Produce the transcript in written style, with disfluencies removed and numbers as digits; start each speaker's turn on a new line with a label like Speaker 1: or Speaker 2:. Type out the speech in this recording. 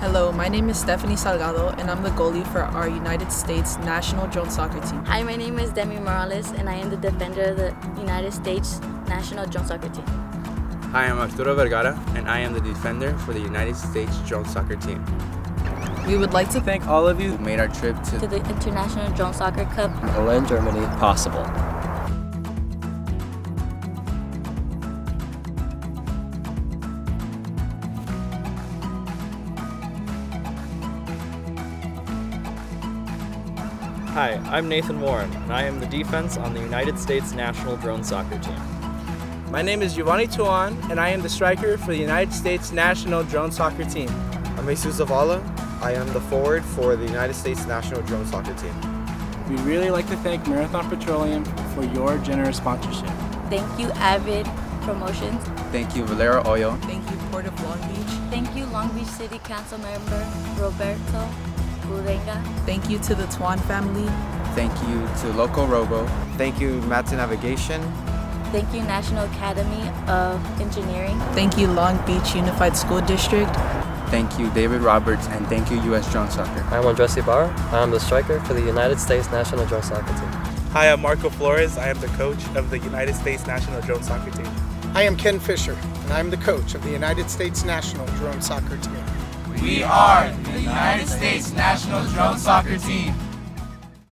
Speaker 1: Hello, my name is Stephanie Salgado, and I'm the goalie for our United States national drone soccer team.
Speaker 2: Hi, my name is Demi Morales, and I am the defender of the United States national drone soccer team.
Speaker 3: Hi, I'm Arturo Vergara, and I am the defender for the United States drone soccer team.
Speaker 1: We would like to
Speaker 3: Thank all of you who made our trip
Speaker 2: To the International Drone Soccer Cup
Speaker 4: Aalen Germany possible.
Speaker 5: Hi, I'm Nathan Warren, and I am the defense on the United States national drone soccer team.
Speaker 6: My name is Giovanni Tuan, and I am the striker for the United States national drone soccer team.
Speaker 7: I'm Jesus Zavala. I am the forward for the United States national drone soccer team.
Speaker 8: We'd really like to thank Marathon Petroleum for your generous sponsorship.
Speaker 2: Thank you, Avid Promotions.
Speaker 3: Thank you, Valero Oyo.
Speaker 1: thank you, Port of Long Beach.
Speaker 2: Thank you, Long Beach City Council member Roberto Urenga.
Speaker 1: Thank you to the Tuan family.
Speaker 3: Thank you to Loco Robo.
Speaker 7: Thank you, Mata Navigation.
Speaker 2: Thank you, National Academy of Engineering.
Speaker 1: Thank you, Long Beach Unified School District.
Speaker 3: Thank you, David Roberts, and thank you, U.S. Drone Soccer.
Speaker 4: I'm Andres Ibarra. I am the striker for the United States national drone soccer team.
Speaker 9: Hi, I'm Marco Flores. I am the coach of the United States national drone soccer team.
Speaker 10: I am Ken Fisher, and I'm the coach of the United States national drone soccer team.
Speaker 11: We are the United States national drone soccer team.